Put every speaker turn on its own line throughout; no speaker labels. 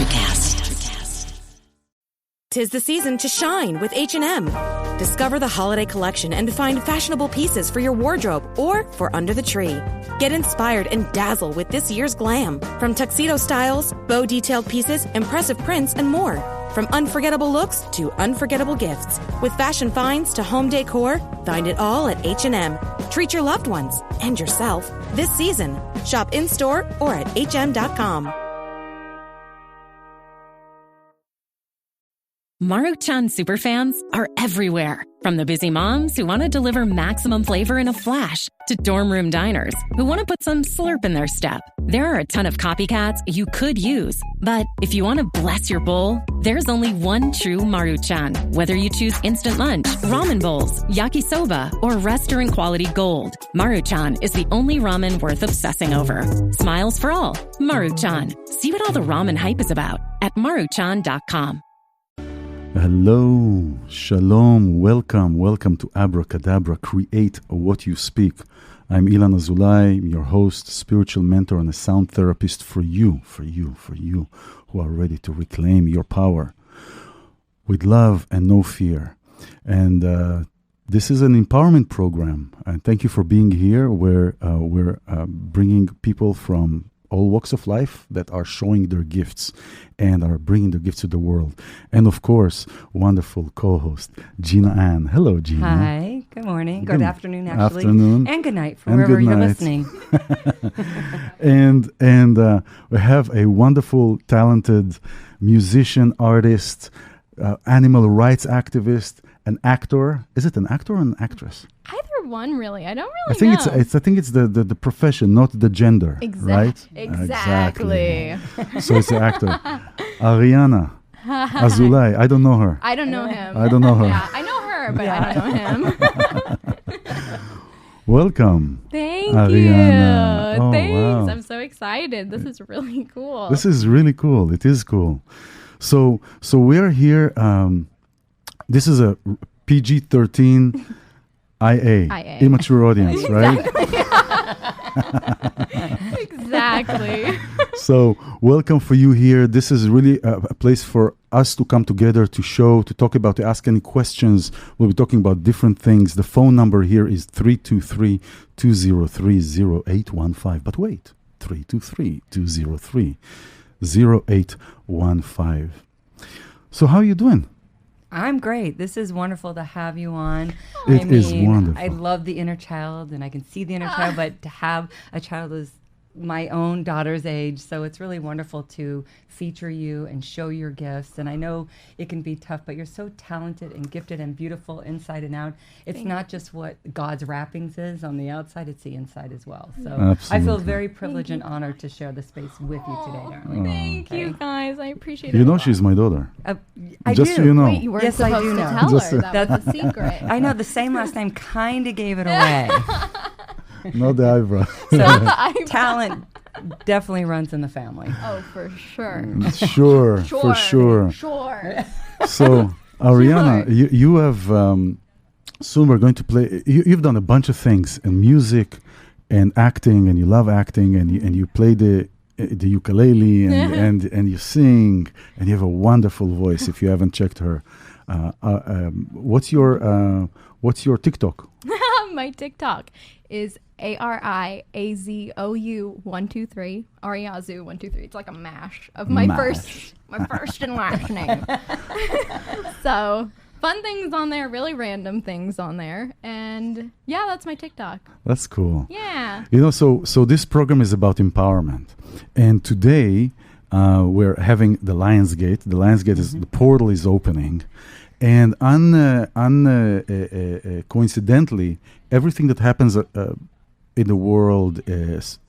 Electrocast. 'Tis the season to shine with H&M. Discover the holiday collection and find fashionable pieces for your wardrobe or for under the tree. Get inspired and dazzle with this year's glam. From tuxedo styles, bow detailed pieces, impressive prints, and more. From unforgettable looks to unforgettable gifts. With fashion finds to home decor, find it all at H&M. Treat your loved ones and yourself this season. Shop in-store or at hm.com.
Maruchan superfans are everywhere. From the busy moms who want to deliver maximum flavor in a flash to dorm room diners who want to put some slurp in their step. There are a ton of copycats you could use, but if you want to bless your bowl, there's only one true Maruchan. Whether you choose instant lunch, ramen bowls, yakisoba, or restaurant quality gold, Maruchan is the only ramen worth obsessing over. Smiles for all. Maruchan. See what all the ramen hype is about at maruchan.com.
Hello, shalom, welcome to Abracadabra, create what you speak. I'm iLan Azoulai, your host, spiritual mentor, and a sound therapist for you who are ready to reclaim your power with love and no fear. And this is an empowerment program, and thank you for being here, where we're bringing people from all walks of life that are showing their gifts and are bringing their gifts to the world. And of course, wonderful co-host, Gina Ann. Hello, Gina.
Hi, good morning, good afternoon, actually.
Afternoon.
And good night, from wherever you're listening.
and we have a wonderful, talented musician, artist, animal rights activist, an actor. Is it an actor or an actress?
Either one, really. I don't really
I think
know.
I think it's the profession, not the gender, right?
Exactly.
So it's the actor. Ariana Azoulai. I don't know her.
I don't know him.
I don't know her.
Yeah, I know her, but I don't know him.
Welcome.
Thank
Ariana.
you.
Oh,
Thanks.
wow.
I'm so excited. This is really cool.
This is really cool. It is cool. So we're here. This is a PG-13 IA. Immature audience, right?
Exactly.
So welcome for you here. This is really a place for us to come together, to talk about, to ask any questions. We'll be talking about different things. The phone number here is 323-203-0815. But wait, 323-203-0815. So how are you doing?
I'm great. This is wonderful to have you on.
It is wonderful.
I love the inner child, and I can see the inner child, but to have a child is my own daughter's age, so it's really wonderful to feature you and show your gifts. And I know it can be tough, but you're so talented and gifted and beautiful inside and out. It's not just what God's wrappings is on the outside, it's the inside as well. So
Absolutely.
I feel very privileged and honored to share the space with you today, darling.
Thank you, guys. I appreciate it.
You know she's my daughter.
I
Just
do.
so you know.
Wait, you weren't
Yes, I
supposed
do
to
know.
tell
Just
her.
so-
That's a secret.
I know the same last name kind of gave it away.
Not the eyebrow.
So talent definitely runs in the family.
Oh, for sure.
Sure, for sure.
Sure.
So, Ariana, you have, soon we're going to play, you've done a bunch of things in music and acting, and you love acting, and you play the ukulele, and you sing, and you have a wonderful voice. If you haven't checked her, what's your TikTok?
My TikTok is ARIAZOU123. Ariazu123. It's like a mash of my first and last name. So fun things on there, really random things on there, and yeah, that's my TikTok.
That's cool.
Yeah.
You know, so this program is about empowerment, and today we're having the Lionsgate. The Lionsgate is the portal is opening. And coincidentally, everything that happens in the world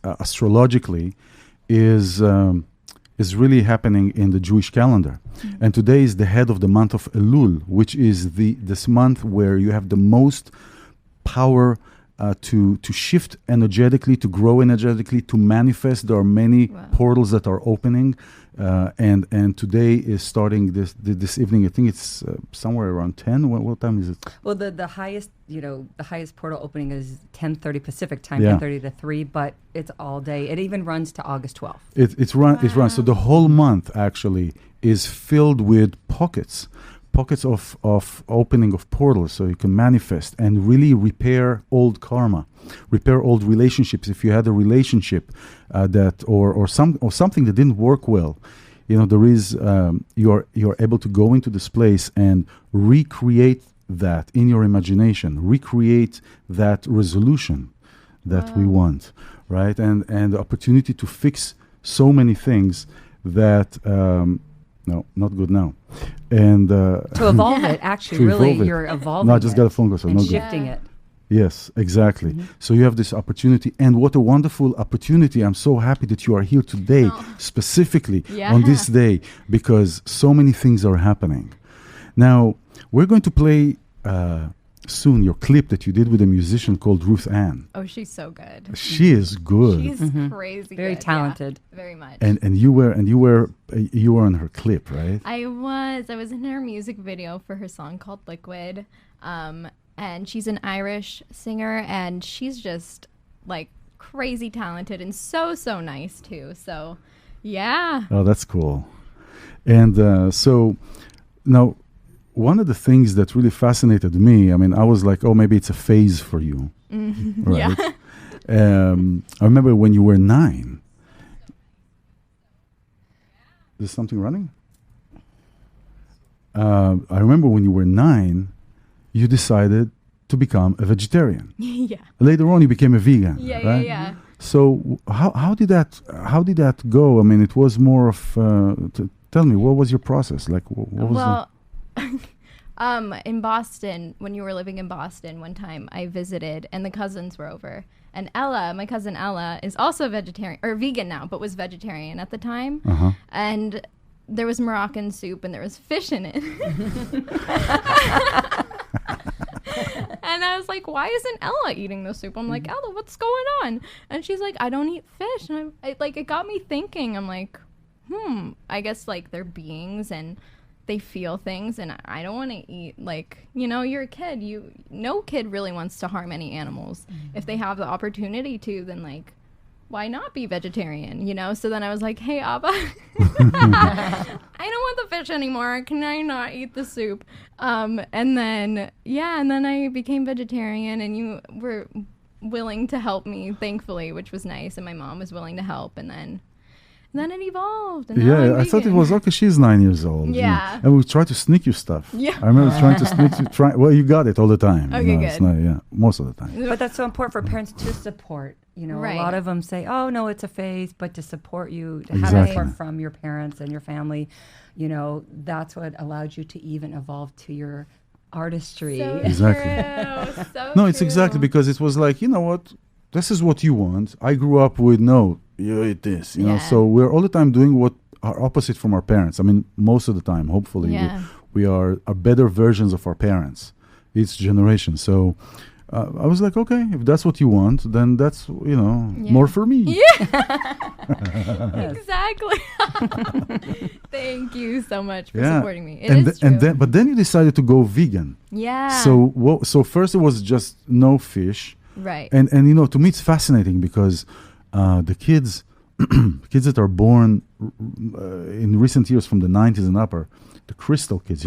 astrologically is really happening in the Jewish calendar. And today is the head of the month of Elul, which is this month where you have the most power to shift energetically, to grow energetically, to manifest. There are many portals that are opening, and today is starting this evening. I think it's somewhere around 10. What time is it?
Well, the highest portal opening is 10:30 Pacific time,
Yeah.
10:30 to 3, but it's all day. It even runs to August 12th.
It runs. So the whole month actually is filled with pockets of opening of portals, so you can manifest and really repair old karma, repair old relationships. If you had a relationship that or something that didn't work well, there is you're able to go into this place and recreate that in your imagination, recreate that resolution that we want, right? And the opportunity to fix so many things that. No, not good now. And
to evolve it, actually, really, you're evolving.
No, I just got a phone call, so
and
not
shifting
good.
it.
Yes, exactly. So you have this opportunity, and what a wonderful opportunity! I'm so happy that you are here today, specifically on this day, because so many things are happening. Now we're going to play soon your clip that you did with a musician called Ruth Ann.
Oh, she's so good.
She is good.
She's crazy
very
good.
talented.
Yeah, very much.
And you were on her clip, right?
I was in her music video for her song called Liquid. And she's an Irish singer, and she's just like crazy talented and so nice too. So yeah.
Oh, that's cool. And so now, one of the things that really fascinated me, I mean, I was like, oh, maybe it's a phase for you. Right? Yeah. I remember when you were 9. Is something running? I remember when you were 9, you decided to become a vegetarian.
Yeah.
Later on, you became a vegan.
Yeah,
right?
yeah.
So how did that go? I mean, it was more of. Tell me, what was your process like? What was
in Boston, when you were living in Boston, one time I visited, and the cousins were over. And Ella, my cousin Ella, is also vegetarian, or vegan now, but was vegetarian at the time. And there was Moroccan soup, and there was fish in it. And I was like, why isn't Ella eating the soup? I'm like, Ella, what's going on? And she's like, I don't eat fish. And it got me thinking. I'm like, I guess like they're beings and they feel things, and I don't want to eat, like, you're a kid. No kid really wants to harm any animals. If they have the opportunity to, then like, why not be vegetarian, So then I was like, hey, Abba, I don't want the fish anymore. Can I not eat the soup? And then I became vegetarian, and you were willing to help me, thankfully, which was nice. And my mom was willing to help. And then it evolved. And now
I thought it was okay. She's 9 years old.
Yeah.
And we tried to sneak you stuff.
Yeah.
I remember trying to sneak you. Well, you got it all the time.
Okay, good.
It's not, most of the time.
But that's so important for parents to support.
Right.
A lot of them say, "Oh no, it's a phase," but to support you, to have
Exactly.
support from your parents and your family, that's what allowed you to even evolve to your artistry.
So
Exactly.
true. So
No, it's
true.
exactly because it was like, what? This is what you want. I grew up with, no, you eat this.
Yeah.
So we're all the time doing what are opposite from our parents. I mean, most of the time, hopefully, we are better versions of our parents each generation. So I was like, okay, if that's what you want, then that's, more for me.
Yeah. Exactly. Thank you so much for supporting me. It is true.
But then you decided to go vegan.
Yeah.
So first it was just no fish.
Right.
And to me it's fascinating because the kids that are born in recent years from the 90s and up are the crystal kids,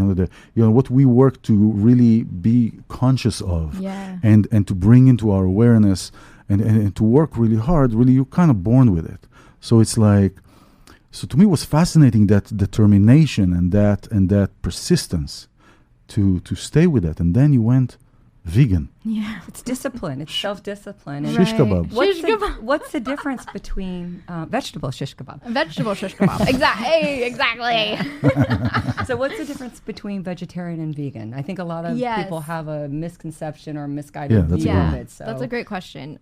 what we work to really be conscious of and to bring into our awareness and to work really hard, really you're kind of born with it. So it's like, so to me it was fascinating, that determination and that persistence to stay with it. And then you went vegan.
Yeah.
It's discipline. It's self-discipline. And
Shish kebab.
What's the difference between vegetable shish kebab?
Vegetable shish kebab. Exactly.
So what's the difference between vegetarian and vegan? I think a lot of people have a misconception or misguided view of it. So
that's a great question.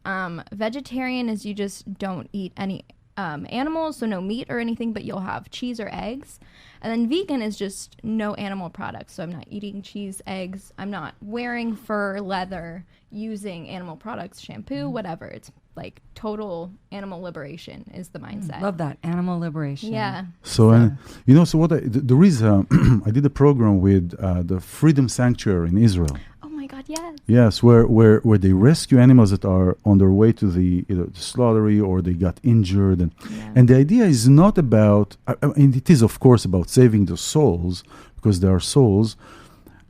Vegetarian is you just don't eat any animals, so no meat or anything, but you'll have cheese or eggs. And then vegan is just no animal products. So I'm not eating cheese, eggs. I'm not wearing fur, leather, using animal products, shampoo, whatever. It's like total animal liberation is the mindset.
Love that. Animal liberation.
Yeah.
So, so what there is, I did a program with the Freedom Sanctuary in Israel.
Oh my God, yes.
Yes, where they rescue animals that are on their way to the slaughtery or they got injured. And the idea is not about, and it is of course about saving the souls, because they are souls,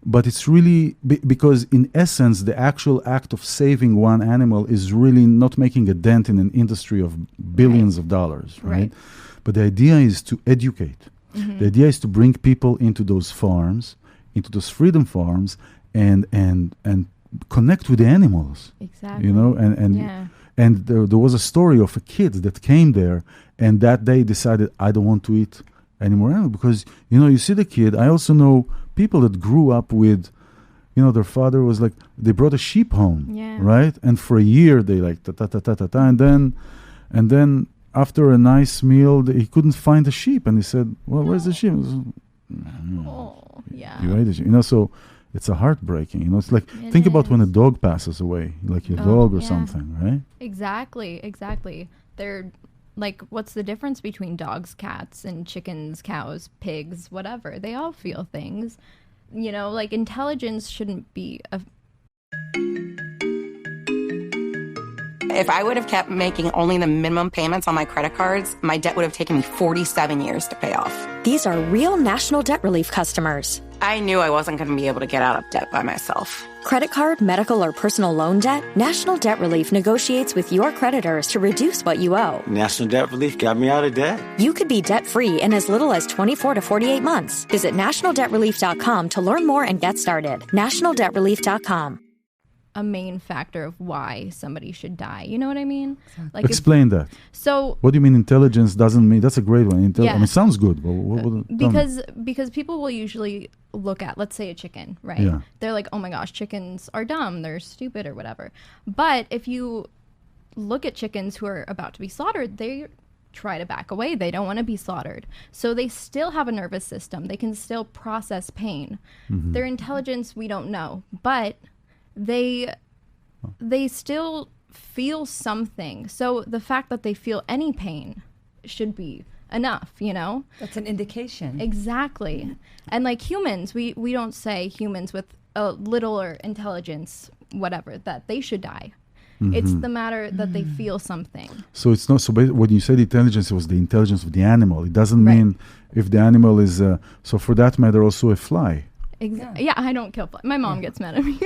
but it's really because in essence, the actual act of saving one animal is really not making a dent in an industry of billions of dollars, right? But the idea is to educate. Mm-hmm. The idea is to bring people into those farms, into those freedom farms, and connect with the animals.
Exactly.
And there was a story of a kid that came there, and that day decided, I don't want to eat any more animals, because you see the kid. I also know people that grew up with, their father was like, they brought a sheep home, right? And for a year they like ta-ta-ta-ta-ta, and then after a nice meal, he couldn't find the sheep, and he said, well, where's the sheep?
Oh, yeah.
You ate the sheep. So it's a heartbreaking. It's like, think about when a dog passes away, like your dog or something, right?
Exactly. They're like, what's the difference between dogs, cats, and chickens, cows, pigs, whatever? They all feel things. Like intelligence shouldn't be
If I would have kept making only the minimum payments on my credit cards, my debt would have taken me 47 years to pay off.
These are real National Debt Relief customers.
I knew I wasn't going to be able to get out of debt by myself.
Credit card, medical, or personal loan debt? National Debt Relief negotiates with your creditors to reduce what you owe.
National Debt Relief got me out of debt.
You could be debt-free in as little as 24 to 48 months. Visit nationaldebtrelief.com to learn more and get started. nationaldebtrelief.com.
A main factor of why somebody should die. You know what I mean? Like
explain that.
So
what do you mean intelligence doesn't mean? That's a great one. I mean, it sounds good. But
because people will usually look at, let's say, a chicken, right?
Yeah.
They're like, oh my gosh, chickens are dumb, they're stupid or whatever. But if you look at chickens who are about to be slaughtered, they try to back away. They don't want to be slaughtered. So they still have a nervous system. They can still process pain. Mm-hmm. Their intelligence, we don't know, but they still feel something. So the fact that they feel any pain should be enough,
That's an indication.
Exactly. And like humans, we don't say humans with a little or intelligence, whatever, that they should die. Mm-hmm. It's the matter that they feel something.
So it's not, so when you said intelligence, it was the intelligence of the animal. It doesn't mean if the animal is, so for that matter, also a fly.
Yeah, I don't kill flies. My mom gets mad at me.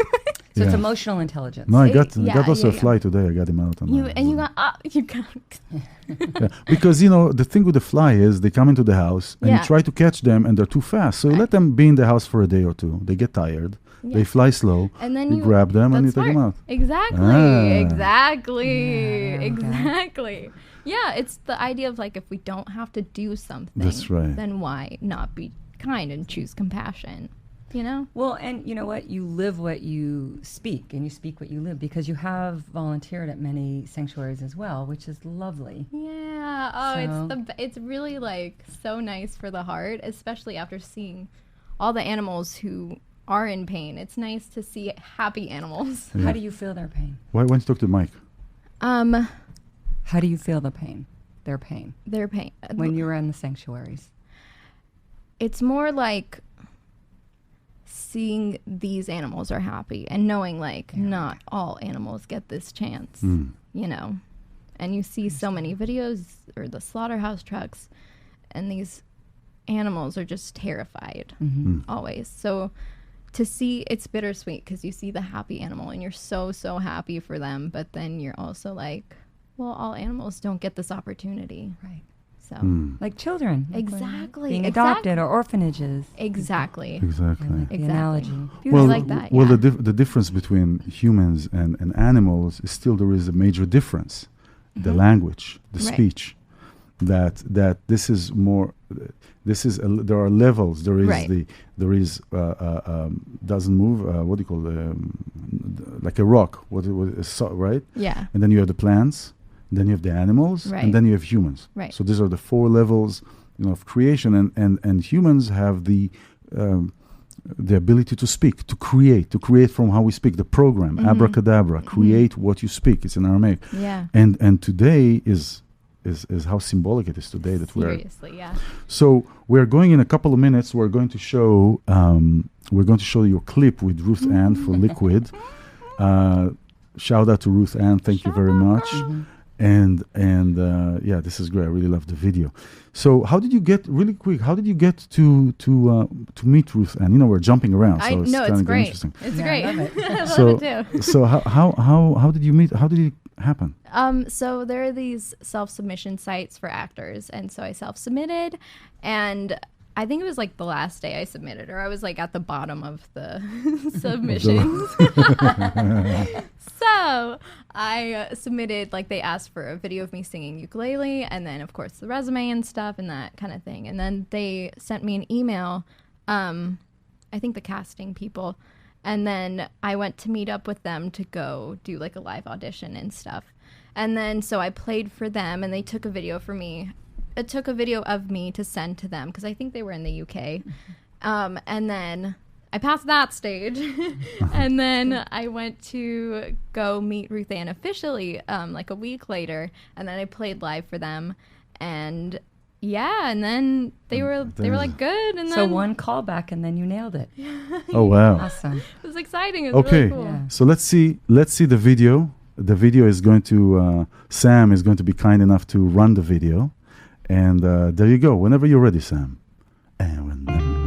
So it's emotional intelligence.
No, I got also a fly today. I got him out.
You got.
Because the thing with the fly is they come into the house and you try to catch them and they're too fast. So you let them be in the house for a day or two. They get tired. Yeah. They fly slow. And then you grab them and you take them out.
Exactly. Yeah, it's the idea of like, if we don't have to do something,
that's right,
then why not be kind and choose compassion?
Well, and you know what? You live what you speak, and you speak what you live, because you have volunteered at many sanctuaries as well, which is lovely.
Yeah. Oh, it's really like so nice for the heart, especially after seeing all the animals who are in pain. It's nice to see happy animals.
Yeah.
How do you feel their pain?
Why don't you talk to Mike?
How do you feel the pain? Their pain.
Their pain.
When you were in the sanctuaries.
It's more like seeing these animals are happy and knowing like not all animals get this chance, and you see so many videos or the slaughterhouse trucks and these animals are just terrified always. So to see, it's bittersweet because you see the happy animal and you're so happy for them, but then you're also like, well, all animals don't get this opportunity.
Right.
So,
like children.
Exactly.
Being adopted or orphanages.
Exactly.
Exactly.
The analogy.
Well,
I like that.
Well, the difference between humans and animals is still there is a major difference. The language, the speech. That this is more. There are levels. There is doesn't move. What do you call like a rock? Right?
Yeah.
And then you have the plants. then you have the animals,
Right.
and then you have humans.
Right.
So these are the 4 levels, of creation, and humans have the ability to speak, to create from how we speak. The program, Abracadabra, create what you speak. It's in Aramaic.
Yeah.
And today is how symbolic it is today that
Seriously, yeah.
So we're going in a couple of minutes. We're going to show your clip with Ruth Ann for Liquid. Shout out to Ruth Ann. Thank you very much. And yeah, this is great. I really love the video. So how did you get to meet Ruth Ann? We're jumping around, so it's kind of
great.
interesting.
It's great.
I love it.
I love it too.
So how did you meet? How did it happen?
So there are these self-submission sites for actors, and so I self-submitted, and I think it was like the last day I submitted, or I was like at the bottom of the submissions. So I submitted, like they asked for a video of me singing ukulele, and then of course the resume and stuff and that kind of thing. And then they sent me an email, I think the casting people, and then I went to meet up with them to go do like a live audition and stuff. And then so I played for them, and they took a video for me. It took a video of me to send to them because I think they were in the UK. And then I passed that stage. And then I went to go meet Ruth Ann officially like a week later. And then I played live for them. And yeah, and then they were like good. And
So
then
one callback and then you nailed it.
Oh wow!
Awesome.
it was exciting. It was
Okay,
really cool.
Yeah.
so let's see the video. The video is going to Sam is going to be kind enough to run the video, and there you go. Whenever you're ready, Sam. And whenever.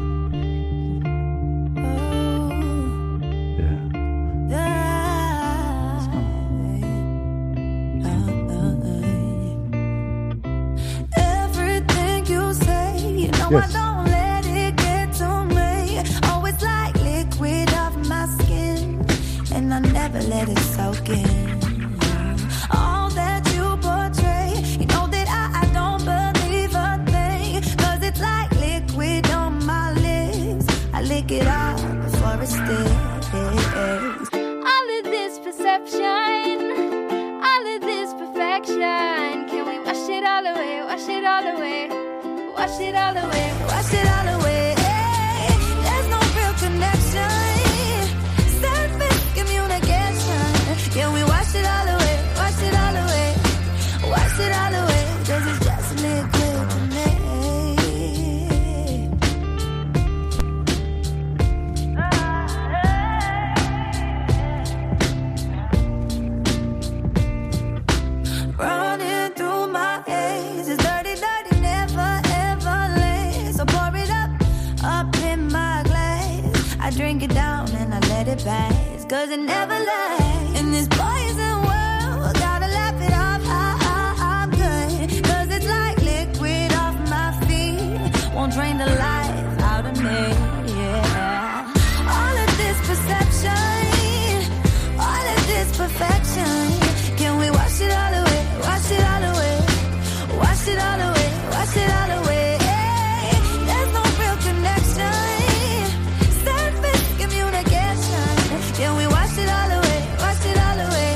Everything you say, you know
Yes.
I don't let it get to me. Oh, it's like liquid off my skin, and I never let it soak in. All that you portray, you know that I don't believe a thing, 'cause it's like liquid on my lips. I lick it off before it sticks. All of this perception, all of this perfection, can we wash it all away, wash it all away, wash it all away, wash it all away? There's no real connection, surface communication. Can we wash it all away, wash it all away, wash it all away? 'Cause it's just liquid to me. Running through my veins, it's dirty, dirty, never, ever lays. So pour it up in my glass. I drink it down and I let it pass, 'cause it never lasts. In this poison world, gotta laugh it off, I'm good. 'Cause it's like liquid off my feet, won't drain the life out of me, yeah. All of this perception, all of this perfection, can we wash it all away, wash it all away, wash it all away, wash it all away? There's no real connection, surface communication. Can we wash it all away, wash it all away,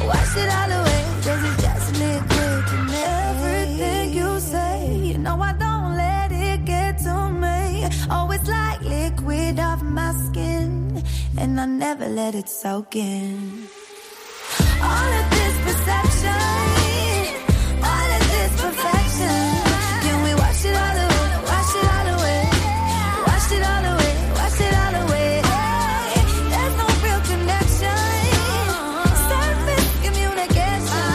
wash it all away? 'Cause it's just liquid to me. Everything you say, you know I don't let it get to me. Oh, it's like liquid off my skin, and I never let it soak in. All of this perception, all of this perfection, can we wash it all away, wash it all away, wash it all away, wash it all away? There's no real connection, surface communication.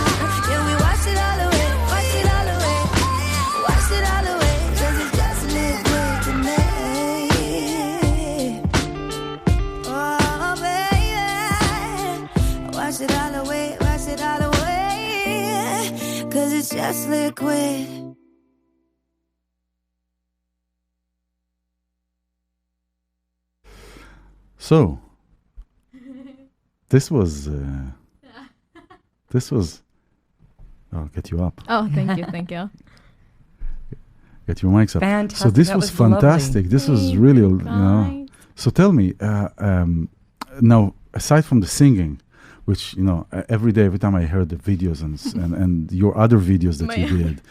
Can we wash it all away, wash it all away, wash it all away? 'Cause it's just liquid to me. Oh baby, wash it all away, wash it all away, 'cause it's just liquid.
So, this was. I'll get you up.
Oh, thank you, thank you.
Get your mics up.
Fantastic.
So this
That
was
was lovely.
fantastic. This was really,
Bye.
So tell me, now aside from the singing, which, you know, every day, every time I heard the videos and your other videos that you did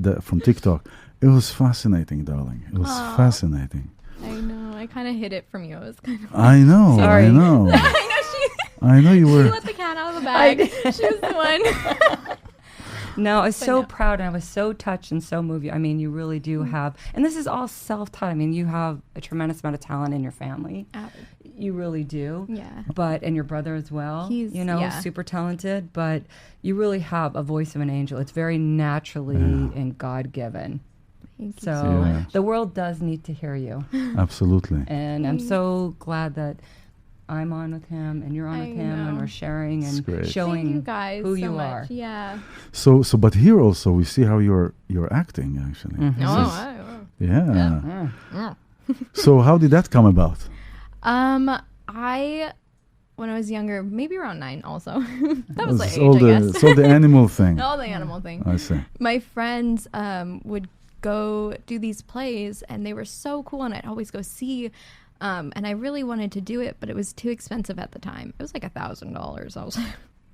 that from TikTok, it was fascinating, darling. It was fascinating.
I know. I kind of hid it from you. It was kind of.
I know.
Sorry.
I know. I know you were.
She let the cat out of the bag. She was the one.
No, I was so proud, and I was so touched and so moved. I mean, you really do have, and this is all self-taught. I mean, you have a tremendous amount of talent in your family. You really do.
Yeah.
And your brother as well.
He's,
super talented, but you really have a voice of an angel. It's very naturally and God-given.
Thank you
so
much.
The world does need to hear you.
Absolutely.
And I'm so glad that I'm on with him and you're on with him and we're sharing and showing
you guys
who
so
you
much.
are.
Yeah.
So but here also we see how you're acting actually. So how did that come about?
When I was younger, maybe around 9 also. That was like
all
age, I guess.
So the animal thing.
All the animal thing.
I see.
My friends would go do these plays and they were so cool and I'd always go see. And I really wanted to do it, but it was too expensive at the time. It was like $1,000. I was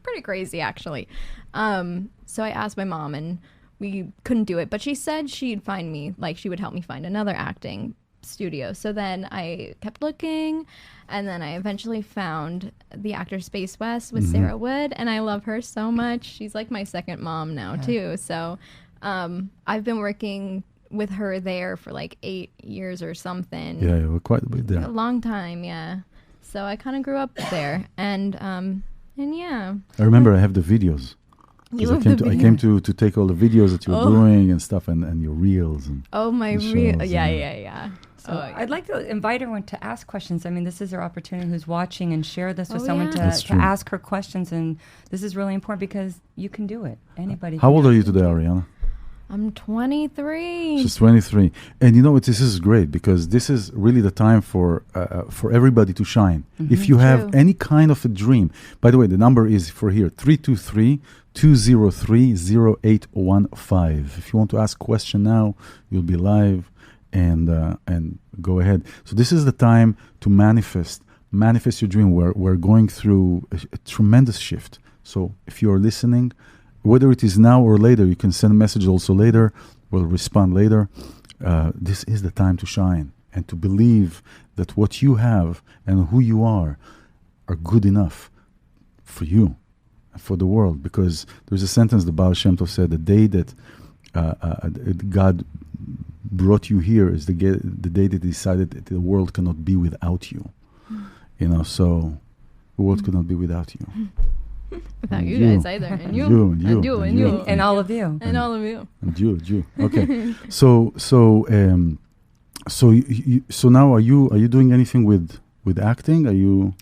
pretty crazy, actually. So I asked my mom, and we couldn't do it. But she said she'd find me, like she would help me find another acting studio. So then I kept looking, and then I eventually found the Actors Space West with Sarah Wood, and I love her so much. She's like my second mom now, too. So I've been working with her there for like 8 years or something.
Yeah, you were quite a bit there.
A long time, yeah. So I kind of grew up there, and yeah.
I remember I have the videos. I came to take all the videos that you were doing and stuff, and your reels. And
my reel. Yeah.
So I'd like to invite everyone to ask questions. I mean, this is our opportunity who's watching and share this with someone to ask her questions. And this is really important because you can do it. Anybody
How old are you today, Ariana?
I'm 23.
She's 23. And you know what? This is great because this is really the time for everybody to shine. If you have any kind of a dream, by the way, the number is for here, 323-203-0815. If you want to ask a question now, you'll be live and go ahead. So this is the time to manifest your dream. We're going through a tremendous shift. So if you're listening, whether it is now or later, you can send a message also later. We'll respond later. This is the time to shine and to believe that what you have and who you are good enough for you and for the world. Because there's a sentence the Baal Shem Tov said, the day that God brought you here is the day that He decided that the world cannot be without you. You know, so the world could not be without you.
Without you guys either. And you.
And all of you.
And all of you.
And you. Okay. So now are you doing anything with acting? Are you?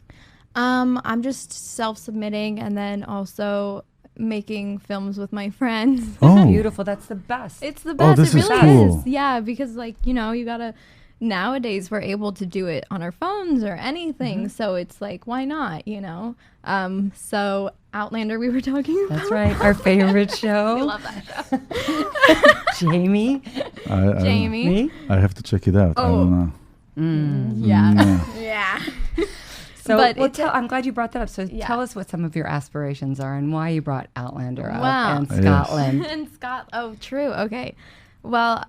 I'm just self-submitting and then also making films with my friends.
Oh,
beautiful. That's the best.
It's the best.
This
it really
is cool.
is. Yeah, because you gotta. Nowadays we're able to do it on our phones or anything, so it's like, why not, so Outlander we were talking about.
That's right, our favorite show.
We love that show.
Jamie.
Jamie.
I have to check it out. I don't know.
Yeah.
So I'm glad you brought that up. So tell us what some of your aspirations are and why you brought Outlander up and Scotland.
And oh, true. Okay. Well,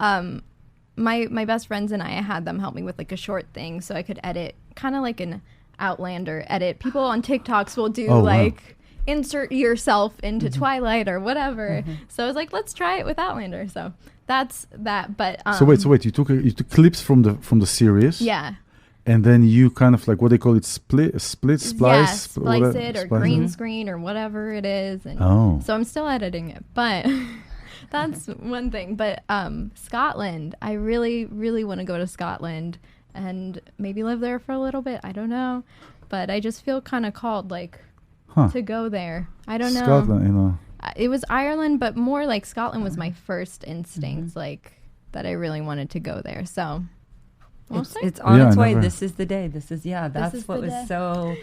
my best friends and I had them help me with like a short thing so I could edit, kind of like an Outlander edit. People on TikToks will do insert yourself into Twilight or whatever. So I was like, let's try it with Outlander. So that's that. But
so wait, you took clips from the series.
Yeah.
And then you kind of like what they call it, splice
it or green screen or whatever it is. And so I'm still editing it, but that's one thing. But Scotland, I really, really want to go to Scotland and maybe live there for a little bit. I don't know, but I just feel kind of called to go there. I don't know.
Scotland,
it was Ireland, but more like Scotland was my first instinct, like that I really wanted to go there. So.
It's on its way. This is the day. That's what was so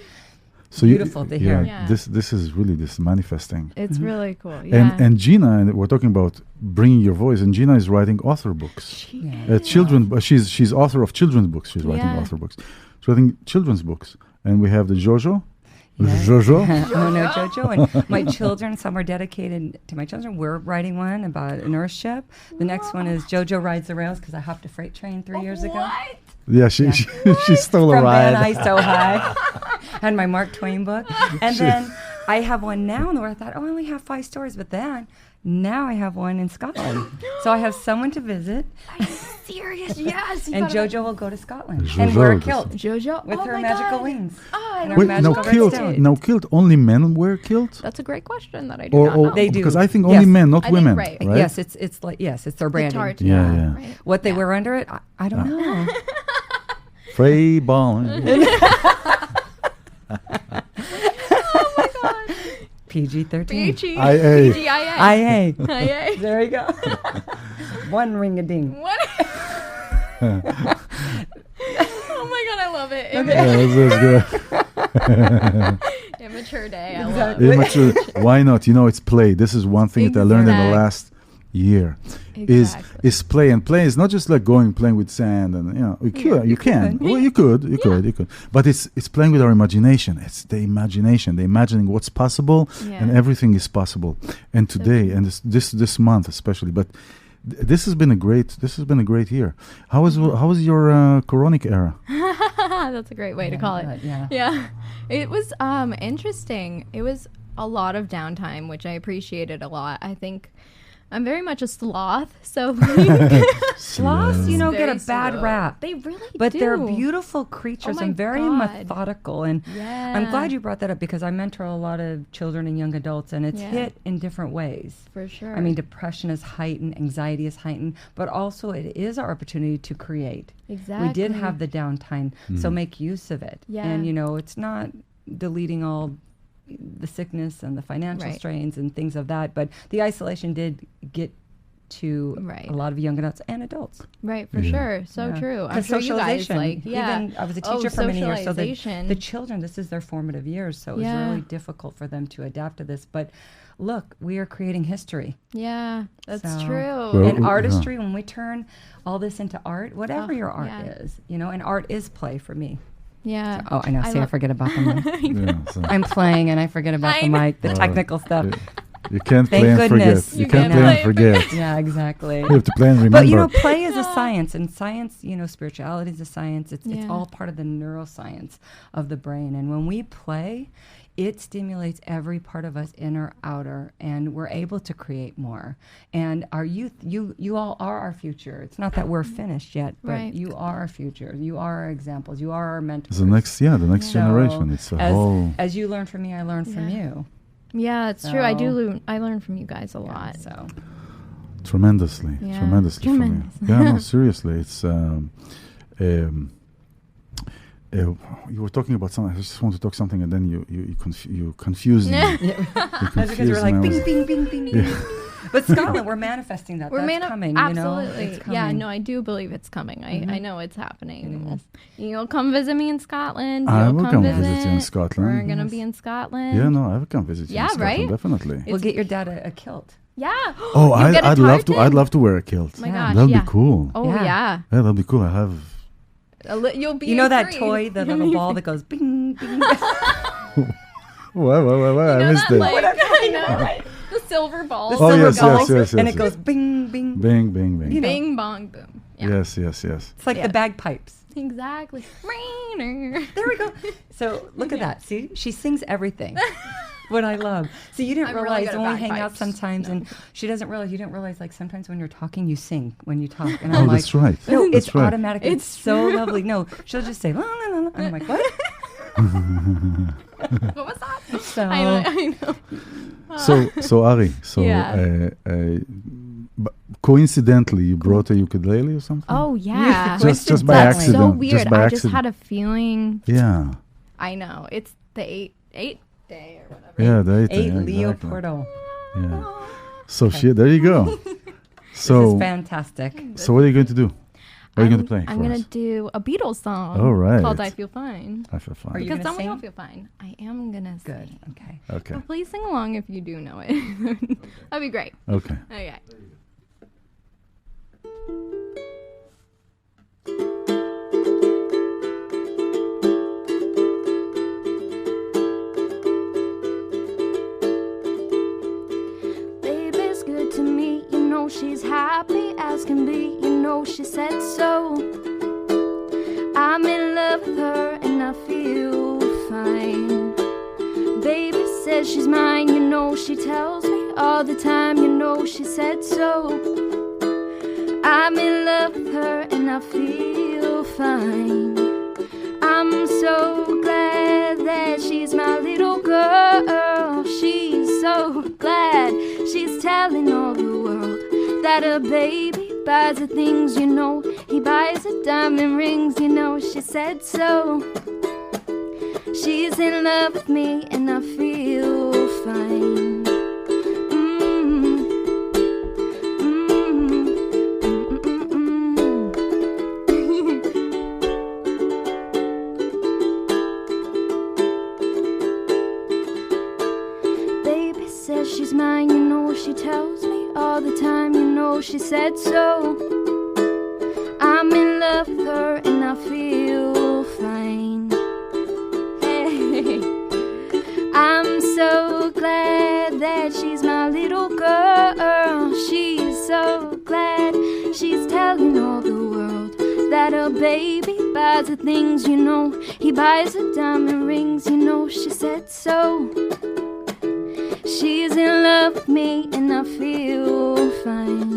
beautiful to hear.
This is really this manifesting.
It's really cool. Yeah.
And Gina, and we're talking about bringing your voice. And Gina is writing author books. She's author of children's books. She's writing author books. She's writing children's books. And we have the JoJo. Jojo?
Oh, no, Jojo. And my children, some are dedicated to my children. We're writing one about an Earth ship. The next one is Jojo Rides the Rails because I hopped a freight train 3 years ago.
Yeah, she stole a
From
ride.
Van Nuys So High. And my Mark Twain book. And then I have one now where I thought, I only have 5 stories. But then now I have one in Scotland. So I have someone to visit.
Are you serious? Yes.
And Jojo will go to Scotland
Jojo
and wear a
does
kilt
Jojo.
with her
my
magical
God.
wings.
Oh, I
and
love
her
Wait, no
magical
kilt.
redstone.
No kilt. Only men wear kilt?
That's a great question that I do not know.
They do.
Because I think only
Yes.
men, not
I think
women.
right.
Right?
Yes, it's like it's their branding.
tart,
Yeah.
Right.
What they wear under it, I don't know.
Frey ball.
PG-13.
IA.
PGIA.
IA. There you go. One ring-a-ding.
What? Oh my God, I love it.
Yeah, that's good.
Immature day. I love
Immature. Why not? It's play. This is one thing that I learned in the
Exact.
last year.
Exactly.
Is play, and play is not just like playing with sand, and you can. Well, you could, but it's playing with our imagination. It's the imagination, the imagining what's possible, and everything is possible. And today, and this month especially, but this has been a great year. How was your Coronic era?
That's a great way to call it.
Yeah.
It was interesting. It was a lot of downtime, which I appreciated a lot. I think I'm very much a sloth, so
sloths, get a bad
slow.
rap.
They really
but
do.
they're beautiful creatures
Oh my
and very
God.
methodical. And I'm glad you brought that up because I mentor a lot of children and young adults, and it's hit in different ways.
For sure.
I mean, depression is heightened, anxiety is heightened, but also it is our opportunity to create.
Exactly.
We did have the downtime, so make use of it.
Yeah.
And, it's not deleting all the sickness and the financial strains and things of that, but the isolation did get to a lot of young adults and adults.
Right, for sure. So true. I'm sure you guys
Even I was a teacher for many years, so the children, this is their formative years, so it was really difficult for them to adapt to this. But look, we are creating history.
Yeah, that's true.
Well,
and artistry, when we turn all this into art, whatever your art is, and art is play for me.
Yeah.
So, I know. I forget about the mic.
Yeah,
I'm playing and I forget about the mic, the technical stuff.
You can't
Thank
play and
goodness.
forget. You can't play and forget.
Yeah, exactly.
You have to play and remember.
But play is a science, and science, spirituality is a science. It's all part of the neuroscience of the brain. And when we play, it stimulates every part of us, inner, outer, and we're able to create more. And our youth, you all are our future. It's not that we're finished yet, but you are our future. You are our examples. You are our mentors.
The next generation. It's a whole.
As you learn from me, I learn from you.
Yeah, it's true. I learn from you guys a lot.
So
tremendously from me. Yeah, no, seriously, it's. You were talking about something. I just want to talk something, and then you confused me.
That's because we're like bing, bing, bing, bing, bing. But Scotland, we're manifesting that. That's coming.
Absolutely.
It's coming.
Yeah, no, I do believe it's coming. I know it's happening. You'll come visit me in Scotland.
I
You'll
will come visit you in Scotland.
We're going to be in Scotland.
Yeah, no, I will come visit you in Scotland, definitely.
We'll get your dad a kilt.
Yeah.
Oh, I'd love to wear a kilt.
Oh my gosh,
that'd be cool.
Oh, yeah.
Yeah, that'd be cool. I have.
You'll be
that toy, the little ball that goes bing, bing.
What? I missed it.
I know, right? The silver ball.
Yes.
And it goes bing, bing.
Bing, bing, bing.
Bing, bong, boom.
Yeah. Yes.
It's like the bagpipes.
Exactly.
There we go. So look at that. See, she sings everything. What I love. So you didn't realize when we hang out sometimes, and she doesn't realize. You didn't realize like sometimes when you're talking, you sing when you talk. And I'm like,
that's right.
No,
that's
it's
right.
automatic. It's so lovely. No, she'll just say la la la la. And I'm like, what?
What was that?
So
I know.
So Ari, coincidentally, you brought a ukulele or something?
Oh yeah,
just by accident.
So weird.
Just by
I
accident.
just had a feeling.
Yeah.
I know. It's the eight day or whatever.
Yeah, the 8
Leo
exactly.
Portal.
Yeah. So there you go. So
this is fantastic.
So what are you going to do? What are you going to play?
I'm going to do a Beatles song.
All right.
Called "I Feel Fine."
I Feel Fine.
Are you
because
gonna
someone
sing?
will feel fine. I am gonna sing.
Good. Okay.
Okay.
But please sing along if you do know it. That'd be great.
Okay.
Okay.
else can be. You know she said so. I'm in love with her and I feel fine. Baby says she's mine, you know she tells me all the time. You know she said so. I'm in love with her and I feel fine. I'm so glad that she's my little girl. She's so glad she's telling all the world that her baby buys her things, you know. He buys her diamond rings, you know she said so. She's in love with me and I feel fine. Baby says she's mine, you know she tells me all the time. You know she said so. I'm in love with her and I feel fine. Hey, I'm so glad that she's my little girl. She's so glad she's telling all the world that her baby buys her things, you know. He buys her diamond rings, you know she said so. She's in love with me and I feel fine.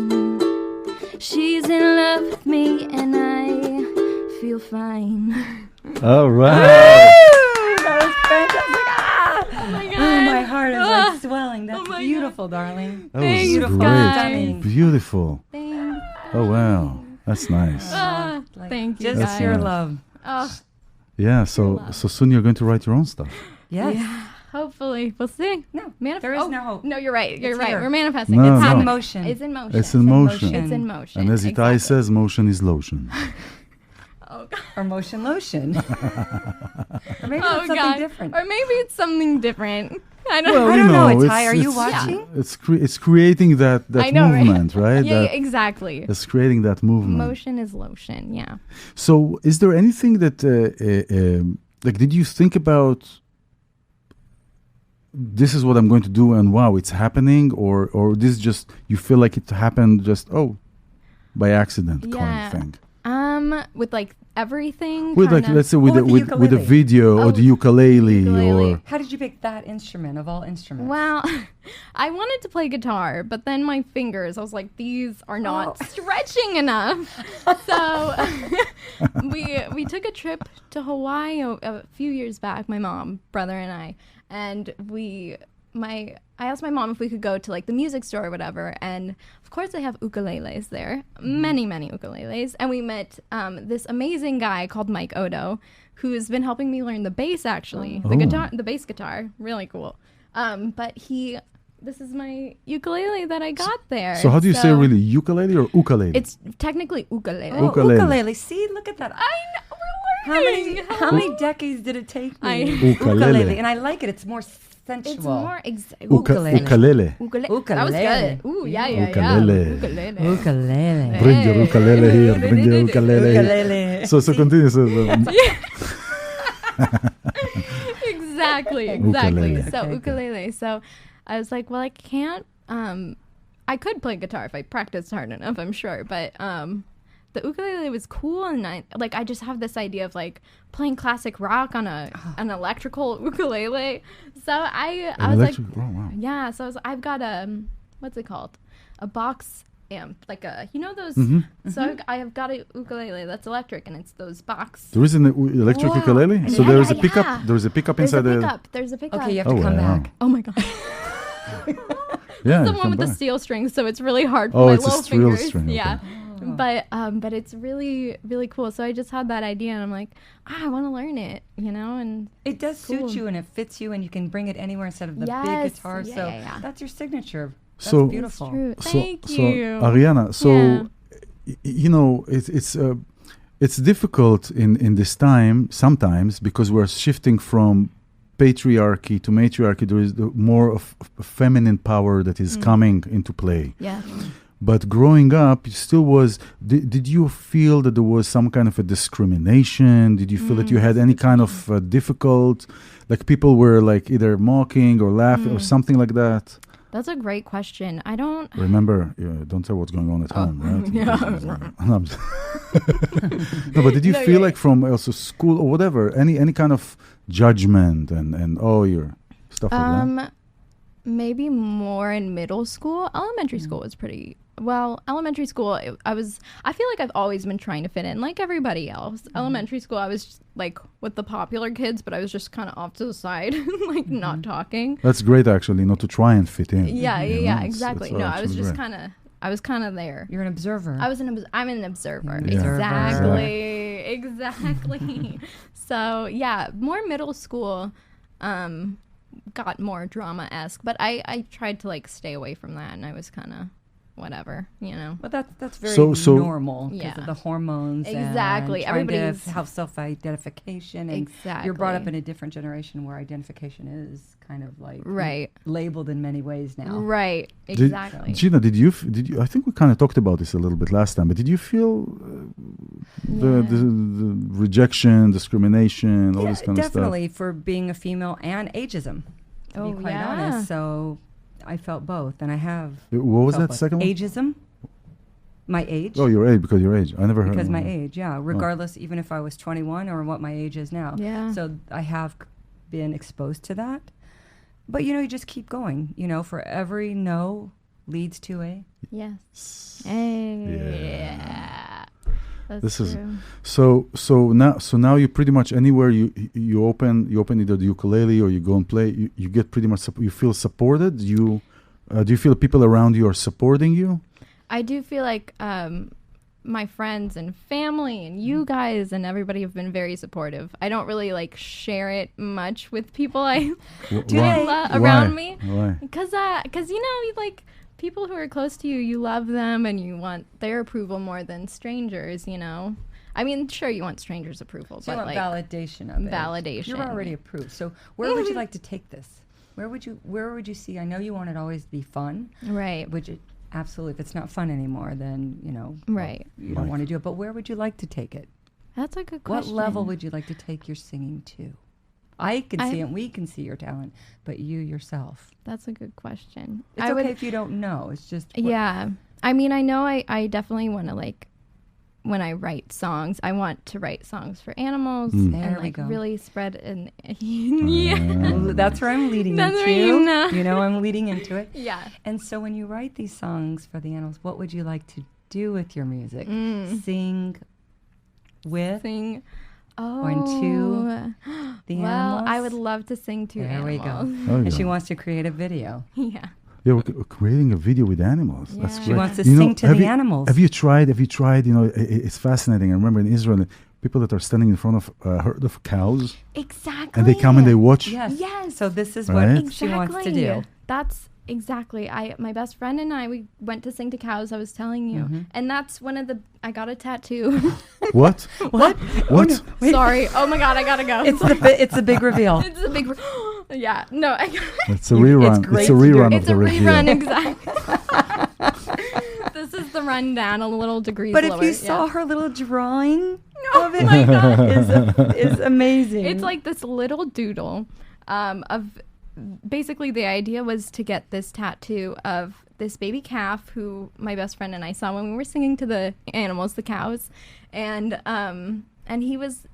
She's in love with me and I feel fine.
All right.
That was fantastic. Ah!
Oh my God.
Oh, my heart is like swelling. That's beautiful, darling.
That was
Beautiful.
great.
Stunning.
Beautiful.
Thanks.
Oh, wow. That's nice.
Thank you,
Just
That's
pure
nice.
love.
Oh,
Yeah, so soon you're going to write your own stuff.
Yes.
yeah. Hopefully, we'll see.
No,
Manif-
there is no hope.
No, you're right. You're
It's
right.
here.
We're manifesting.
No,
it's
no.
happening.
in motion.
It's in motion.
It's in motion.
It's in motion.
And as Itai says, motion is lotion.
Oh God.
Or motion lotion. Or maybe
Oh
it's something
God.
different.
Or maybe it's something different. I don't
Well,
know.
I
you
don't know.
know,
Itai, are you
it's-
watching?
It's creating that
I know, right?
movement, right?
Yeah,
That-
exactly.
It's creating that movement.
Motion is lotion. Yeah.
So, is there anything that, like, did you think about? This is what I'm going to do, and wow, it's happening, or this just you feel like it happened just by accident kind of thing.
With like everything.
With like,
kinda-
let's say with
Well,
the,
with the
with the
ukulele.
video or the ukulele,
ukulele.
or
How did you pick that instrument of all instruments?
Well, I wanted to play guitar, but then my fingers, I was like, these are not stretching enough. So we took a trip to Hawaii a few years back, my mom, brother, and I. And I asked my mom if we could go to like the music store or whatever. And of course they have ukuleles there, many ukuleles. And we met this amazing guy called Mike Odo, who's been helping me learn the bass actually, the bass guitar, really cool. But this is my ukulele that I got there.
so how do you say really, ukulele or ukulele?
It's technically ukulele.
Oh, ukulele. See, look at that.
I know, we're learning.
How many decades did it take me?
Ukulele.
And I like it. It's more sensual.
It's more
ukulele.
Ukulele.
Ukulele.
That was good. Ooh, yeah.
Ukulele.
Ukulele.
Ukulele.
Bring your ukulele here. Bring your ukulele here.
Ukulele.
So continue. So,
Exactly.
Ukulele.
So
Okay,
ukulele. So I was like, well, I can't. I could play guitar if I practiced hard enough, I'm sure. But the ukulele was cool, and I just have this idea of like playing classic rock on an electrical ukulele. So I was like,
oh, wow.
yeah. So I've got what's it called? A box amp, like those. So I have got a ukulele that's electric, and it's those box.
There is an electric ukulele? So there is a pickup.
Yeah.
There is a pickup
There's
inside
a pickup. There's a pickup.
Okay, you have to come
wow.
back.
Oh my God.
Yeah,
The
come
one with the
back.
steel strings, so it's really hard for
Oh,
my
it's a
low
steel
fingers.
string, okay.
Yeah. But it's really, really cool. So I just had that idea, and I'm like, I want to learn it, and
It does
cool.
suit you, and it fits you, and you can bring it anywhere instead of the
Yes,
big guitar.
yeah,
so
yeah.
that's your signature. That's
So-
beautiful.
true.
So,
Thank
so
you.
Ariana, so
Yeah.
it's difficult in this time sometimes because we're shifting from patriarchy to matriarchy. There is more of feminine power that is coming into play.
Yeah.
But growing up, it still was. Did you feel that there was some kind of a discrimination? Did you feel that you had any kind of difficult, like people were like either mocking or laughing or something like that?
That's a great question. I don't...
Remember, don't tell what's going on at home, right?
Yeah.
No, but did you feel like from also school or whatever, any kind of judgment and your stuff like that?
Maybe more in middle school. Elementary school was pretty... Well, elementary school, I feel like I've always been trying to fit in like everybody else. Elementary school, I was just, like with the popular kids, but I was just kind of off to the side, like not talking.
That's great, actually, not to try and fit in.
Yeah, exactly.
It's
I was just kind of there.
You're an observer.
I'm an observer.
Yeah.
Exactly. So yeah, more middle school, got more drama-esque, but I tried to like stay away from that, and I was kind of whatever, you know.
But that's very
so
normal because of the hormones.
Exactly.
And everybody's have self-identification, and you're brought up in a different generation where identification is kind of like labeled in many ways now.
Right. Exactly.
Gina, did you? I think we kind of talked about this a little bit last time, but did you feel the rejection, discrimination, all this kind of stuff?
Definitely, for being a female and ageism. To be quite honest, so. I felt both, and I have.
What was that second one?
Ageism. My age.
Oh, your age, because your age. I never heard.
Because my age, yeah. Regardless, even if I was 21 or what my age is now.
Yeah.
So I have been exposed to that, but you just keep going. For every no leads to a
yes. Hey.
Yeah.
That's true.
So now you pretty much anywhere you open either the ukulele or you go and play, you get pretty much you feel supported. Do you feel people around you are supporting you?
I do feel like my friends and family and you guys and everybody have been very supportive. I don't really like share it much with people around me.
Why?
Because like. People who are close to you, you love them and you want their approval more than strangers, I mean, sure, you want strangers' approval,
so
but
like validation of it.
Validation.
You're already approved. So where would you like to take this? Where would you see? I know you want it always to be fun.
Right.
Absolutely. If it's not fun anymore, then,
right.
You don't want to do it. But where would you like to take it?
That's a good question.
What level would you like to take your singing to? I can see it, we can see your talent, but you yourself.
That's a good question.
It's okay if you don't know. It's just...
Yeah. I mean, I know I definitely want to, like, when I write songs, I want to write songs for animals and, like, really spread and...
That's where I'm leading into. I'm leading into it.
Yeah.
And so when you write these songs for the animals, what would you like to do with your music? Sing with...
Oh.
Or to the animals?
I would love to sing to animals.
There we go. And she wants to create a video.
Yeah.
Yeah, we're creating a video with animals. Yeah. That's great.
She wants to sing to the animals.
Have you tried, it's fascinating. I remember in Israel, people that are standing in front of a herd of cows.
Exactly.
And they come and they watch.
Yes.
So this is what she wants to do.
That's exactly. My best friend and I, we went to sing to cows, I was telling you. Mm-hmm. And that's I got a tattoo.
What?
What?
Oh, no.
Sorry. Oh my God, I gotta go.
It's a big reveal.
It's a big yeah. No,
it's a rerun. It's a rerun of the reveal.
It's a rerun, exactly. This is the rundown, a little degrees lower.
But if you saw her little drawing of it, my God, is amazing.
It's like this little doodle of... Basically, the idea was to get this tattoo of this baby calf who my best friend and I saw when we were singing to the animals, the cows, and he was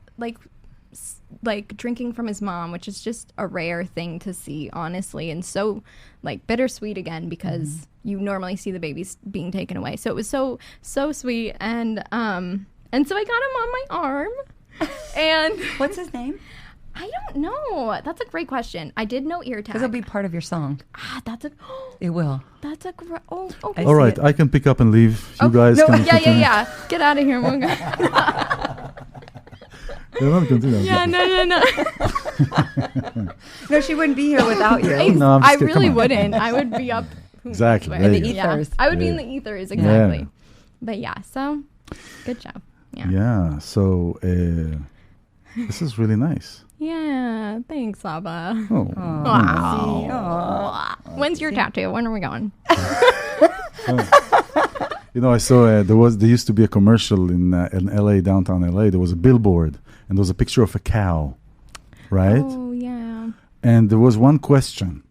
like drinking from his mom, which is just a rare thing to see, honestly, and so like bittersweet again because you normally see the babies being taken away. So it was so sweet, and so I got him on my arm. And
what's his name?
I don't know. That's a great question. I did know ear tag.
Because it'll be part of your song.
It
will.
That's a great... Oh, okay.
All right. I can pick up and leave. You guys can continue.
Yeah. Get out of here.
Yeah,
no.
No, she wouldn't be here without you.
No,
I really wouldn't. I would be up...
Exactly.
In the ethers.
I would be in the ethers, exactly. Yeah. But yeah, so good job.
Yeah, so this is really nice.
Yeah, thanks, Abba.
Oh.
Wow. When's your tattoo? When are we going?
I saw there used to be a commercial in LA, downtown LA. There was a billboard, and there was a picture of a cow, right?
Oh, yeah.
And there was one question: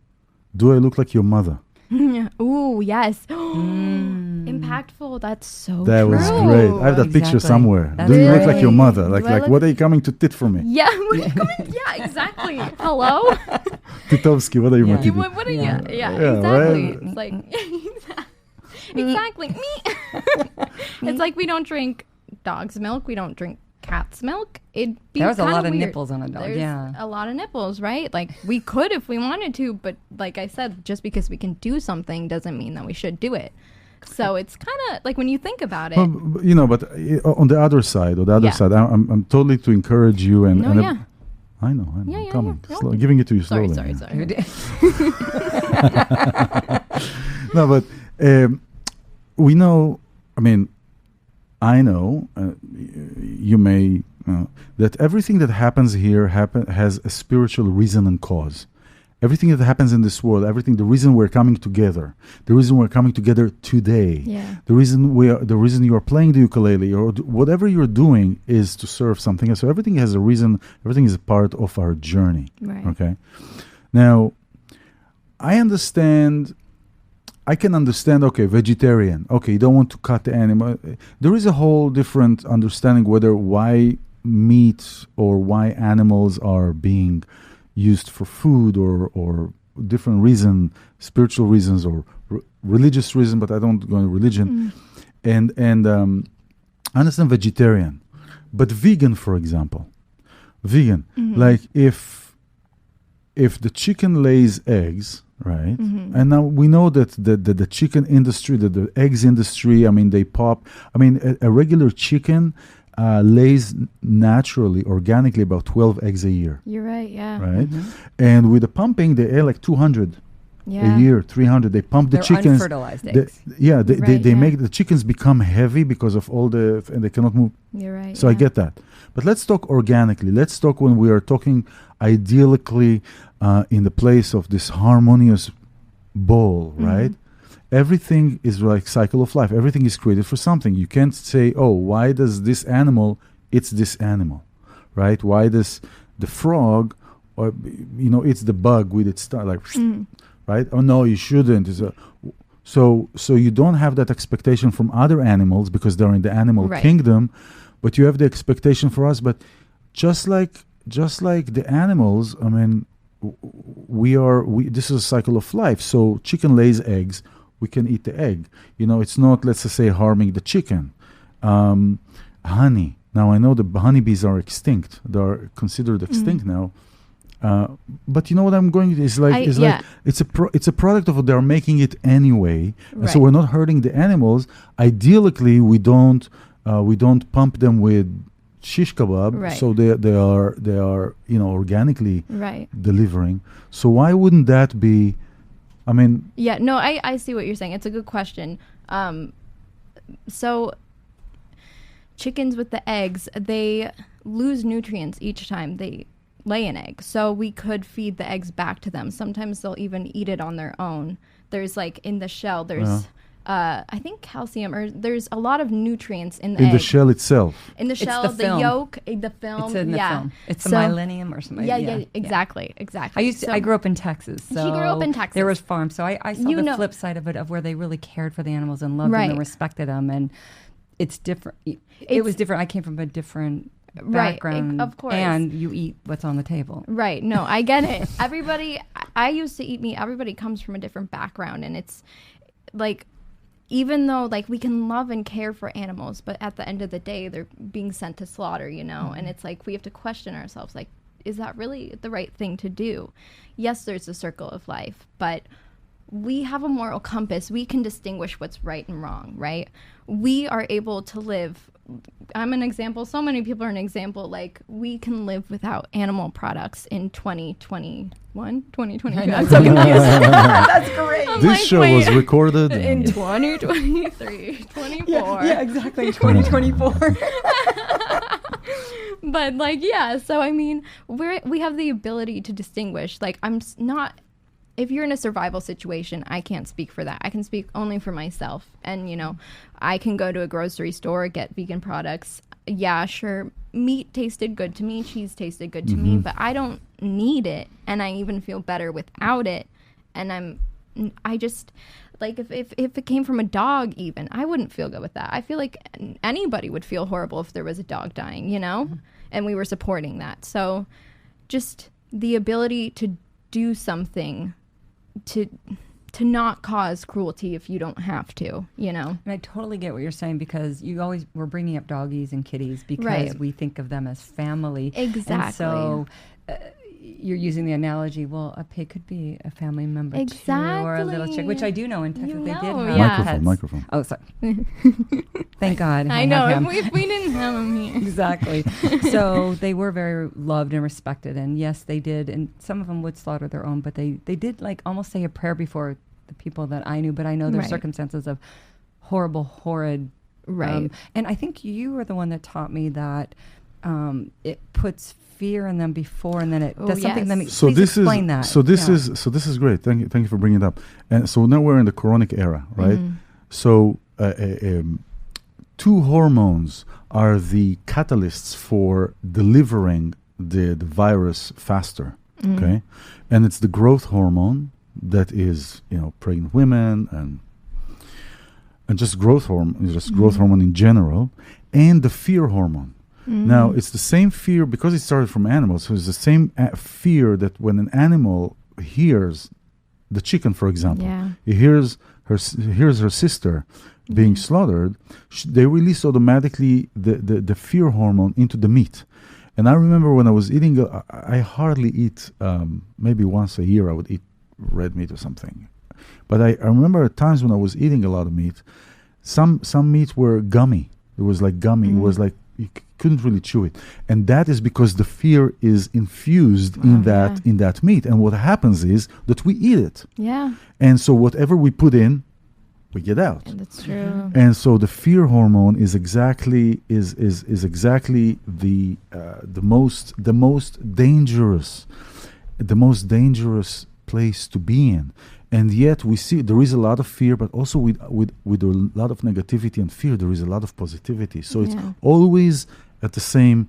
do I look like your mother?
Ooh, yes. Impactful. That's so
That
true.
was great. I have that picture somewhere.
That's
Do you look like
great.
your mother?
Do I
Like,
look-
what are you coming to tit for me?
Yeah, yeah, exactly. Hello?
Titovsky, what are you
Yeah.
making?
What are you?
Yeah.
Yeah, exactly.
right.
It's like, exactly. Me. It's like we don't drink dog's milk. We don't drink cat's milk. It'd be
There was a
kinda
lot of
weird.
nipples on a dog.
There's
Yeah.
a lot of nipples, right? Like we could if we wanted to, but like I said, just because we can do something doesn't mean that we should do it. So it's kind of like when you think about it.
Well, but on the other side, I'm totally to encourage you and.
No,
and
yeah.
I know.
Yeah,
I'm
yeah,
coming.
yeah.
Slow, giving it to you
Sorry,
slowly.
sorry.
No, but we know. I mean, I know. You may that everything that happens here has a spiritual reason and cause. Everything that happens in this world, the reason we're coming together, the reason we're coming together today, the reason you are playing the ukulele or whatever you're doing is to serve something. So everything has a reason. Everything is a part of our journey.
Right.
Okay. Now, I can understand. Okay, vegetarian. Okay, you don't want to cut the animal. There is a whole different understanding why meat or why animals are being used for food or different reason, spiritual reasons or religious reason, but I don't go into religion. And I understand vegetarian, but vegan, for example, like if the chicken lays eggs, right? And now we know that the chicken industry, the eggs industry, I mean, they pop. I mean, a regular chicken lays naturally, organically, about 12 eggs a year.
You're right, yeah.
Right? And with the pumping, they lay like 200 a year, 300. They pump the
They're
chickens.
unfertilized eggs.
They make the chickens become heavy because of all and they cannot move.
You're right.
So I get that. But let's talk organically. Let's talk when we are talking idyllically in the place of this harmonious bowl, right? Everything is like cycle of life. Everything is created for something. You can't say, oh, why does this animal, it's this animal, right? Why does the frog, or, it's the bug with its like, right? Oh, no, you shouldn't. So you don't have that expectation from other animals because they're in the animal kingdom, but you have the expectation for us. But just like the animals, I mean, this is a cycle of life. So chicken lays eggs. We can eat the egg. It's not, let's just say, harming the chicken. Honey. Now, I know the honeybees are extinct. They are considered extinct now. But you know what I'm going to is like it's a product of what they're making it anyway. And so we're not hurting the animals. Ideally, we don't pump them with shish kebab. So they are organically delivering. So why wouldn't that be? I mean,
yeah, no, I see what you're saying. It's a good question. So chickens with the eggs, they lose nutrients each time they lay an egg. So we could feed the eggs back to them. Sometimes they'll even eat it on their own. There's like in the shell, there's I think calcium, or there's a lot of nutrients in the egg.
The shell itself.
In the shell,
the film.
yolk, the film.
It's in the film. It's the millennium or something.
Yeah, exactly.
I grew up in Texas. So
she grew up in Texas.
There was farms, so I saw the flip side of it, of where they really cared for the animals and loved them and respected them, and it's different. It was different. I came from a different background,
of course,
and you eat what's on the table.
Right. No, I get it. I used to eat meat. Everybody comes from a different background, and it's like, even though like we can love and care for animals, but at the end of the day, they're being sent to slaughter, and it's like we have to question ourselves, like, is that really the right thing to do? Yes, there's a circle of life, but we have a moral compass. We can distinguish what's right and wrong, right? We are able to live. I'm an example. So many people are an example. Like, we can live without animal products in 2021, 2022. I'm so confused.
That's great.
This show was recorded
in 2023, 24.
Yeah, exactly. 2024.
But like, yeah. So I mean, we have the ability to distinguish. Like, I'm not. If you're in a survival situation, I can't speak for that. I can speak only for myself. And, I can go to a grocery store, get vegan products. Yeah, sure, meat tasted good to me, cheese tasted good to me, but I don't need it. And I even feel better without it. And I'm I just, like, if it came from a dog even, I wouldn't feel good with that. I feel like anybody would feel horrible if there was a dog dying, you know? And we were supporting that. So just the ability to do something to not cause cruelty if you don't have to, you know?
And I totally get what you're saying, because you always were bringing up doggies and kitties because we think of them as family.
Exactly.
And so you're using the analogy, well, a pig could be a family member too, or a little chick, which I do know in Texas they did have.
Microphone.
Oh, sorry. Thank God.
I know, if we didn't have him here.
Exactly. So they were very loved and respected, and yes, they did, and some of them would slaughter their own, but they did like almost say a prayer before the people that I knew, but I know there's circumstances of horrid. And I think you were the one that taught me that it puts fear in them before, and then it does something. Let me explain that.
So this is great. Thank you for bringing it up. And so now we're in the Quranic era, right? So two hormones are the catalysts for delivering the virus faster. Okay, and it's the growth hormone that is, pregnant women and just growth hormone, growth hormone in general, and the fear hormone. Now, it's the same fear because it started from animals. So it's the same fear that when an animal hears the chicken, for example, he hears her sister being slaughtered, they release automatically the fear hormone into the meat. And I remember when I was eating, I hardly eat, maybe once a year I would eat red meat or something. But I remember at times when I was eating a lot of meat, some meats were gummy. It was like gummy. It was like you couldn't really chew it, and that is because the fear is infused in that meat. And what happens is that we eat it. Yeah. And so whatever we put in, we get out.
And that's true.
And so the fear hormone is exactly exactly the most dangerous place to be in. And yet we see there is a lot of fear, but also with a lot of negativity and fear, there is a lot of positivity. So it's always at the same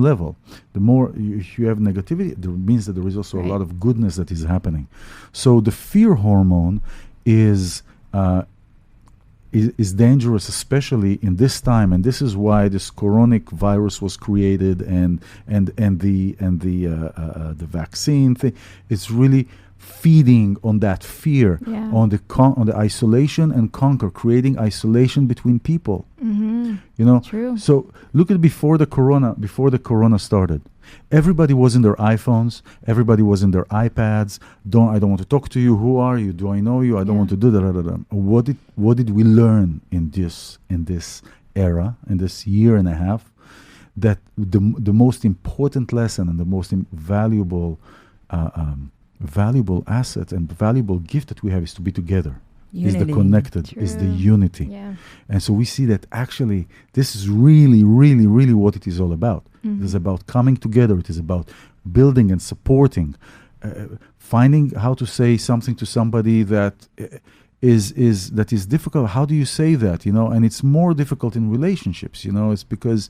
level. The more you have negativity, it means that there is also a lot of goodness that is happening. So the fear hormone is dangerous, especially in this time, and this is why this coronic virus was created, and the vaccine thing. It's really feeding on that fear, on the isolation and conquer, creating isolation between people.
True.
So look at before the corona started. Everybody was in their iPhones. Everybody was in their iPads. I don't want to talk to you. Who are you? Do I know you? I don't want to do that. What did we learn in this era, in this year and a half? That the most important lesson and the most valuable asset and valuable gift that we have is to be together. Unity. Is the connected, is the unity. Yeah. And so we see that actually this is really, really, really what it is all about. It is about coming together. It is about building and supporting, finding how to say something to somebody that is difficult. How do you say that? And it's more difficult in relationships. It's because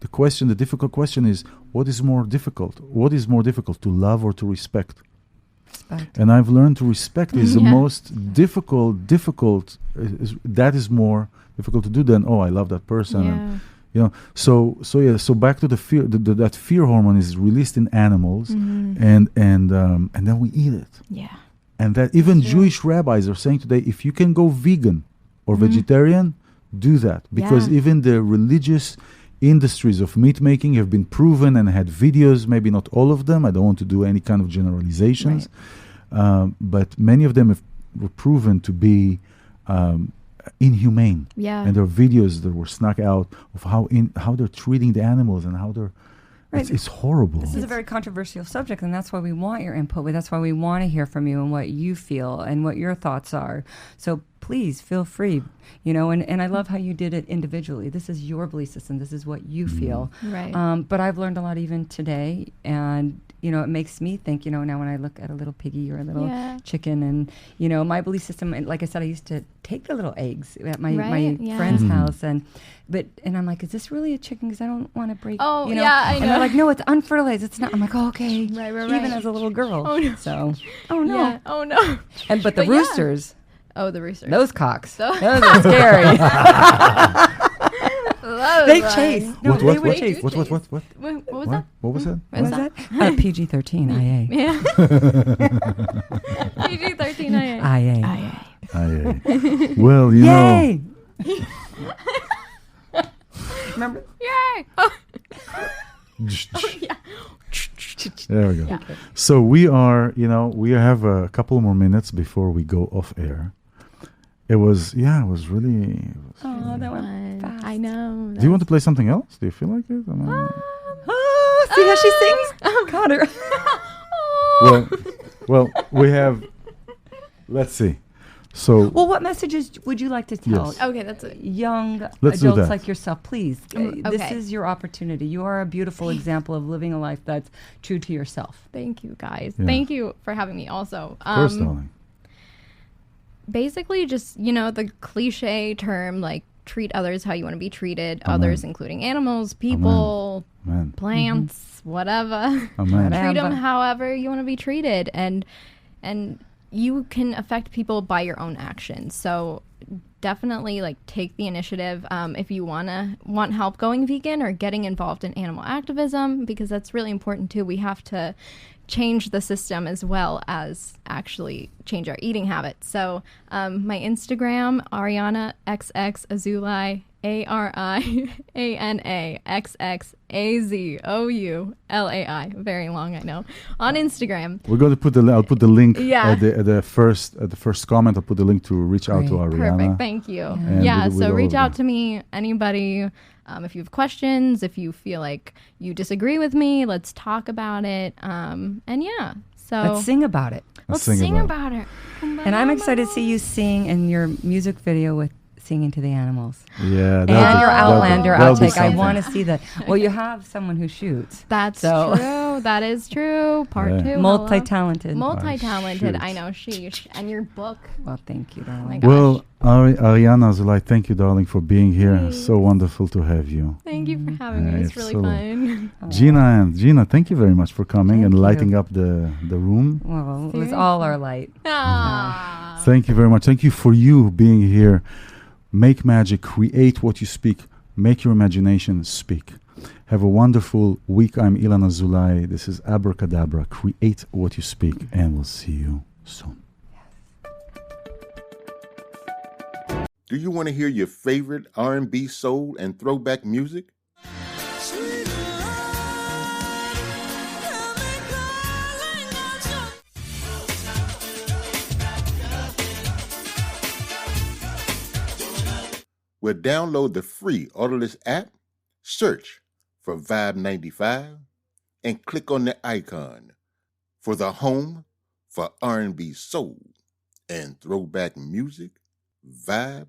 the difficult question is, what is more difficult? What is more difficult, to love or to respect? And I've learned to respect is the most difficult. That is more difficult to do than I love that person. And, so back to the fear. That fear hormone is released in animals, and then we eat it. Yeah. And that even Jewish rabbis are saying today, if you can go vegan or vegetarian, do that, because even the religious industries of meat making have been proven and had videos, maybe not all of them. I don't want to do any kind of generalizations, but many of them were proven to be inhumane. Yeah. And there are videos that were snuck out of how they're treating the animals and how they're it's horrible.
This is a very controversial subject, and that's why we want your input. That's why we want to hear from you and what you feel and what your thoughts are. So please feel free, and I love how you did it individually. This is your belief system. This is what you feel.
Right.
But I've learned a lot even today, and it makes me think, now when I look at a little piggy or a little chicken, and, my belief system, and like I said, I used to take the little eggs at my friend's house, and I'm like, is this really a chicken? Because I don't want to break,
I know.
And they're like, no, it's unfertilized. It's not. I'm like, oh, okay.
Right.
Even as a little girl.
Oh, no.
So, oh, no.
Yeah. Oh, no.
But the roosters.
Oh, the roosters.
Those cocks. Those are scary. They chase. No, they would chase.
What was that?
What was that?
PG-13, IA.
Yeah. PG-13,
IA.
Well,
Yay! Remember?
Yay! Oh.
Yeah. There we go. Yeah. So we are, we have a couple more minutes before we go off air. It was really.
That went fast. I know.
Do you want to play something else? Do you feel like it?
See how she sings? Connor.
Well, we have. Let's see. So.
Well, what messages would you like to tell?
Yes.
Okay, that's it.
Young
Let's
adults like yourself, please.
Okay.
This is your opportunity. You are a beautiful example of living a life that's true to yourself.
Thank you, guys.
Yeah.
Thank you for having me also.
Of course, darling.
Basically, just, the cliche term, like, treat others how you want to be treated, others including animals, people,
Amen.
plants, whatever.
Amen.
Treat them however you want to be treated. And you can affect people by your own actions. So definitely take the initiative if you want help going vegan or getting involved in animal activism, because that's really important too. We have to change the system as well as actually change our eating habits. So my Instagram, Ariana XX Azoulai, ARIANA XXAZOULAI. Very long, I know. On Instagram.
We're going to put I'll put the link
Yeah.
at the first comment. I'll put the link to reach out to Ariana.
Perfect. Thank you.
And
Yeah.
we'll
So
go
reach
over
out to me, anybody. If you have questions, if you feel like you disagree with me, let's talk about it. And yeah. So
Let's sing about it.
let's sing about it.
And I'm excited to see you sing in your music video with Singing to the Animals.
Yeah.
And your Outlander outtake. I
something.
want to see that. Well, you have someone who shoots.
That's
So-
true. That is true. Part
Yeah.
two.
Multi-talented.
Multi-talented.
shoot.
I know. Sheesh. And your book.
Well, thank you,
Oh my
darling.
God.
Well, Ariana Azoulai, thank you, darling, for being here.
Thanks.
So wonderful to have you.
Thank you for having me. It's really
Absolutely.
fun.
Gina, thank you very much for coming
Thank
and
you.
lighting up the room.
Well, it was all our light.
Ah.
Thank you very much. Thank you for you being here. Make magic, create what you speak, make your imagination speak. Have a wonderful week. I'm iLan Azoulai. This is Abracadabra. Create what you speak, and we'll see you soon.
Do you want to hear your favorite R&B, soul, and throwback music? Well, download the free Autolist app, search for Vibe 95, and click on the icon for the home for R&B, soul, and throwback music, Vibe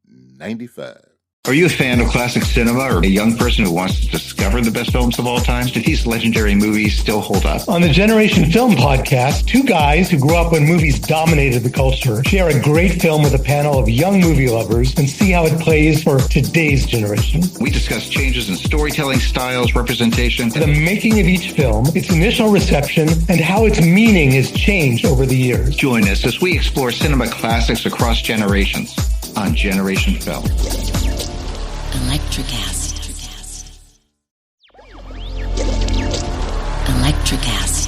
95.
Are you a fan of classic cinema or a young person who wants to discover the best films of all time? Do these legendary movies still hold up?
On the Generation Film podcast, two guys who grew up when movies dominated the culture share a great film with a panel of young movie lovers and see how it plays for today's generation.
We discuss changes in storytelling styles, representation,
The making of each film, its initial reception, and how its meaning has changed over the years.
Join us as we explore cinema classics across generations on Generation Film.
Electricast. Electricast.